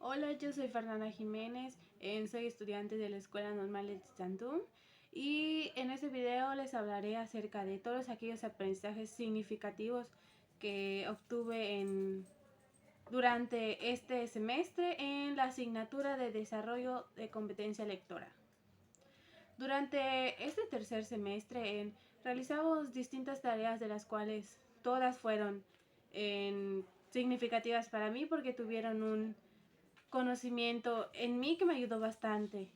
Hola, yo soy Fernanda Jiménez, soy estudiante de la Escuela Normal de Tizantún y en este video les hablaré acerca de todos aquellos aprendizajes significativos que obtuve durante este semestre en la asignatura de Desarrollo de Competencia Lectora. Durante este tercer semestre realizamos distintas tareas de las cuales todas fueron significativas para mí porque tuvieron un conocimiento en mí que me ayudó bastante.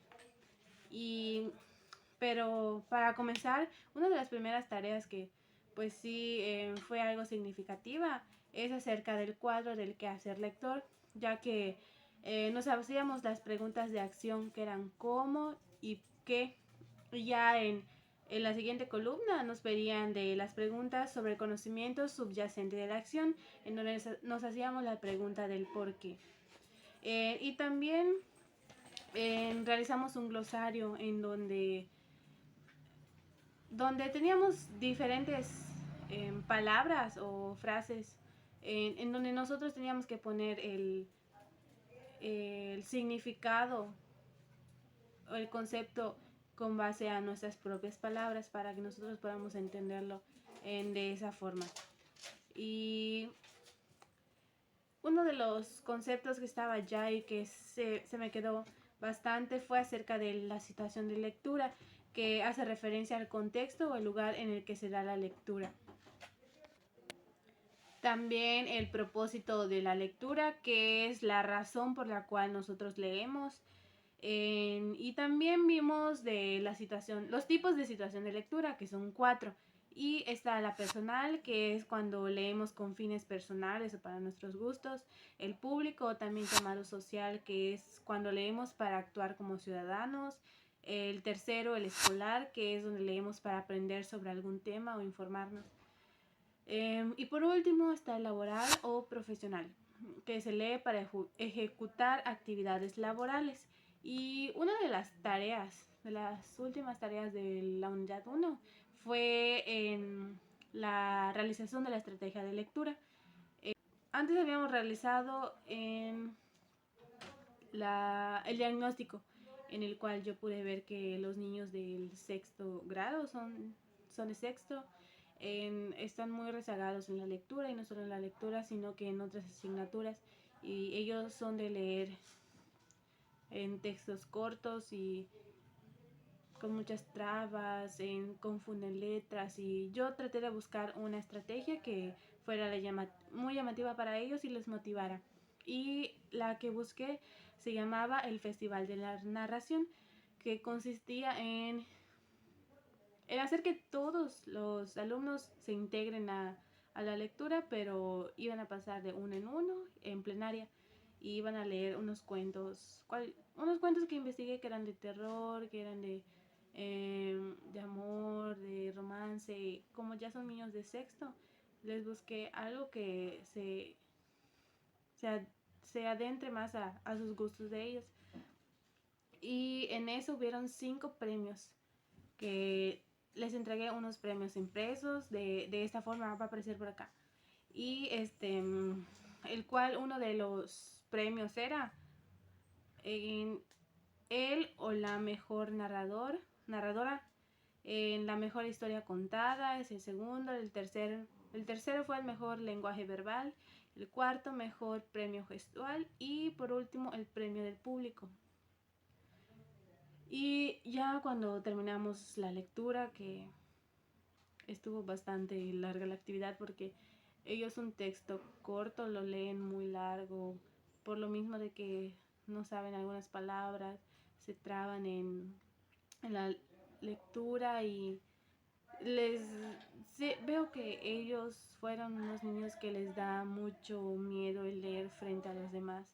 Pero para comenzar, una de las primeras tareas que pues sí fue algo significativa es acerca del cuadro del quehacer lector, ya que nos hacíamos las preguntas de acción que eran cómo y qué. Y ya en la siguiente columna nos pedían de las preguntas sobre el conocimiento subyacente de la acción, en donde nos hacíamos la pregunta del por qué. Y también realizamos un glosario en donde teníamos diferentes palabras o frases en donde nosotros teníamos que poner el significado o el concepto con base a nuestras propias palabras para que nosotros podamos entenderlo de esa forma. Y uno de los conceptos que estaba allá y que se me quedó bastante fue acerca de la situación de lectura, que hace referencia al contexto o el lugar en el que se da la lectura. También el propósito de la lectura, que es la razón por la cual nosotros leemos. Y también vimos de los tipos de situación de lectura, que son 4. Y está la personal, que es cuando leemos con fines personales o para nuestros gustos. El público, también llamado social, que es cuando leemos para actuar como ciudadanos. El tercero, el escolar, que es donde leemos para aprender sobre algún tema o informarnos. Y por último está el laboral o profesional, que se lee para ejecutar actividades laborales. Y una de las tareas, de las últimas tareas de la unidad 1, fue en la realización de la estrategia de lectura. Antes habíamos realizado el diagnóstico, en el cual yo pude ver que los niños del sexto grado son de sexto, están muy rezagados en la lectura, y no solo en la lectura, sino que en otras asignaturas. Y ellos son de leer en textos cortos y con muchas trabas, confunden letras, y yo traté de buscar una estrategia que fuera muy llamativa para ellos y les motivara. Y la que busqué se llamaba el Festival de la Narración, que consistía en hacer que todos los alumnos se integren a la lectura, pero iban a pasar de uno en uno en plenaria y iban a leer unos cuentos que investigué, que eran de terror, que eran de amor, de romance. Como ya son niños de sexto, les busqué algo que se adentre más a sus gustos de ellos. Y en eso hubieron 5 premios, que les entregué unos premios impresos, de esta forma va a aparecer por acá. Y el cual uno de los premios era en él o la mejor narradora, en la mejor historia contada es el segundo. El tercero fue el mejor lenguaje verbal, el cuarto mejor premio gestual, y por último el premio del público. Y ya cuando terminamos la lectura, que estuvo bastante larga la actividad porque ellos un texto corto lo leen muy largo, por lo mismo de que no saben algunas palabras, se traban en la lectura. Y veo que ellos fueron unos niños que les da mucho miedo el leer frente a los demás,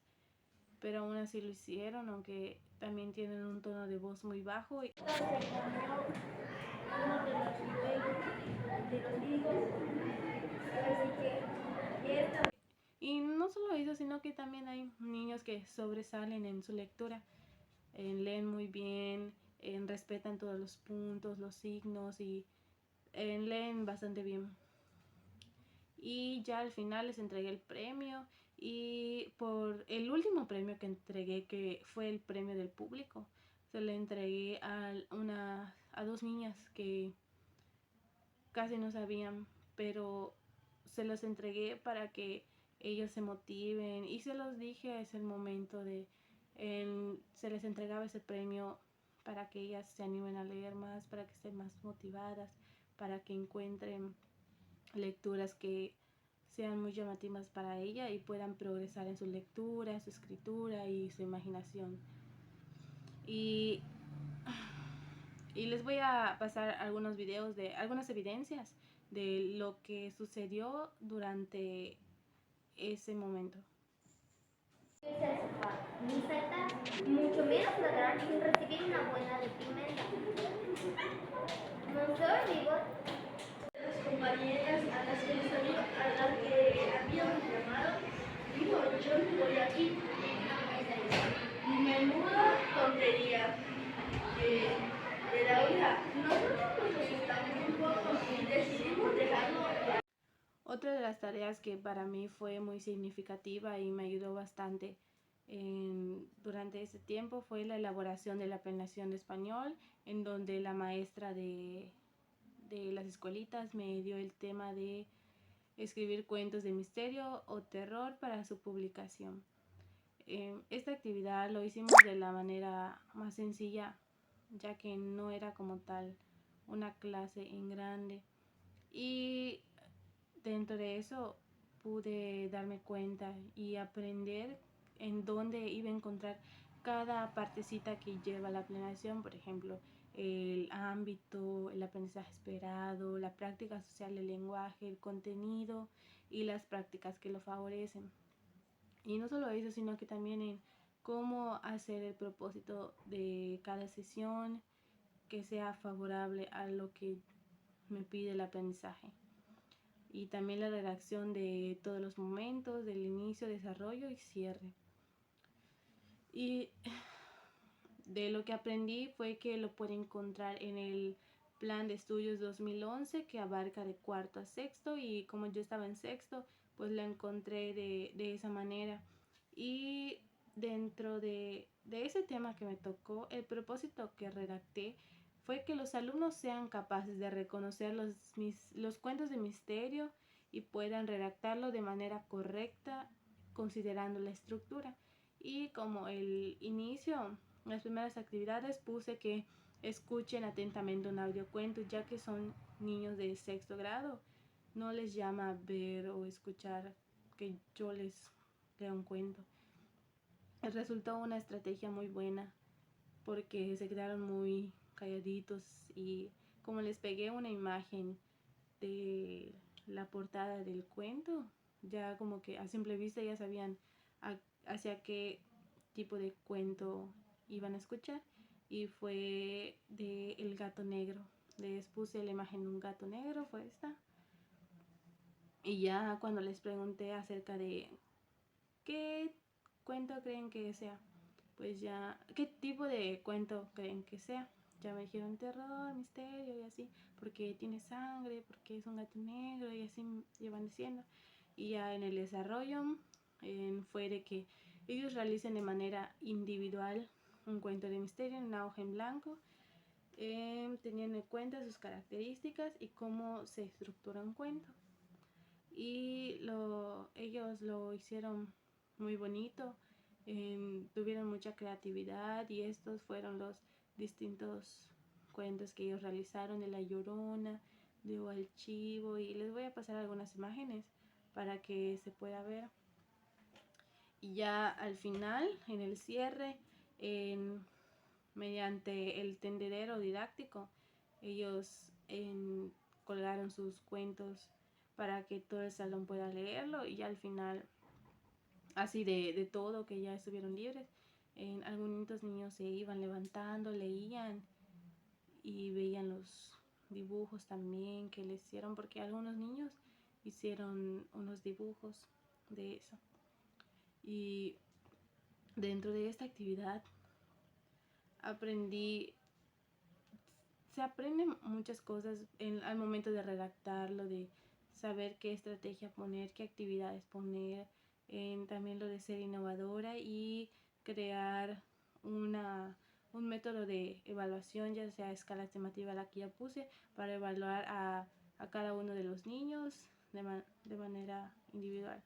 pero aún así lo hicieron, aunque también tienen un tono de voz muy bajo. Y no solo eso, sino que también hay niños que sobresalen en su lectura, leen muy bien, respetan todos los puntos, los signos, y leen bastante bien. y ya al final les entregué el premio. Y por el último premio que entregué, que fue el premio del público, se le entregué a dos niñas que casi no sabían, pero se los entregué para que ellos se motiven, y se los dije, es el momento se les entregaba ese premio para que ellas se animen a leer más, para que estén más motivadas, para que encuentren lecturas que sean muy llamativas para ella y puedan progresar en su lectura, su escritura y su imaginación. Y, y les voy a pasar algunos videos de algunas evidencias de lo que sucedió durante ese momento. El sofá, ni saltar, mucho menos ladrar sin recibir una buena reprimenda. Monsieur Rigor, las compañeras a las que habíamos llamado, dijo, yo no voy aquí. Menuda tontería de la hija. Nosotros nos asustamos un poco y decidimos dejarlo. Otra de las tareas que para mí fue muy significativa y me ayudó bastante durante ese tiempo fue la elaboración de la planeación de español, en donde la maestra de las escuelitas me dio el tema de escribir cuentos de misterio o terror para su publicación. Esta actividad lo hicimos de la manera más sencilla, ya que no era como tal una clase en grande, y dentro de eso pude darme cuenta y aprender en dónde iba a encontrar cada partecita que lleva la planeación, por ejemplo, el ámbito, el aprendizaje esperado, la práctica social del lenguaje, el contenido y las prácticas que lo favorecen. Y no solo eso, sino que también en cómo hacer el propósito de cada sesión que sea favorable a lo que me pide el aprendizaje. Y también la redacción de todos los momentos, del inicio, desarrollo y cierre. Y de lo que aprendí fue que lo puede encontrar en el plan de estudios 2011, que abarca de cuarto a sexto, y como yo estaba en sexto, pues lo encontré de esa manera. Y dentro de ese tema que me tocó, el propósito que redacté fue que los alumnos sean capaces de reconocer los cuentos de misterio y puedan redactarlo de manera correcta considerando la estructura. Y como el inicio, las primeras actividades, puse que escuchen atentamente un audiocuento, ya que son niños de sexto grado. No les llama ver o escuchar que yo les lea un cuento. Resultó una estrategia muy buena porque se quedaron muy calladitos, y como les pegué una imagen de la portada del cuento, ya como que a simple vista ya sabían hacia qué tipo de cuento iban a escuchar, y fue de El gato negro. Les puse la imagen de un gato negro, fue esta, y ya cuando les pregunté acerca de qué cuento creen que sea, pues ya, qué tipo de cuento creen que sea, ya me dijeron terror, misterio y así, porque tiene sangre, porque es un gato negro, y así llevan diciendo. Y ya en el desarrollo fue de que ellos realicen de manera individual un cuento de misterio en una hoja en blanco, teniendo en cuenta sus características y cómo se estructura un cuento. Y ellos lo hicieron muy bonito, tuvieron mucha creatividad, y estos fueron los distintos cuentos que ellos realizaron: de La Llorona, de O al Chivo, y les voy a pasar algunas imágenes para que se pueda ver. Y ya al final, en el cierre, mediante el tendedero didáctico, ellos colgaron sus cuentos para que todo el salón pueda leerlo, y ya al final, así de todo, que ya estuvieron libres, algunos niños se iban levantando, leían y veían los dibujos también que les hicieron, porque algunos niños hicieron unos dibujos de eso. Y dentro de esta actividad se aprenden muchas cosas al momento de redactarlo, de saber qué estrategia poner, qué actividades poner, en también lo de ser innovadora y crear un método de evaluación, ya sea a escala estimativa la que ya puse, para evaluar a cada uno de los niños de manera individual.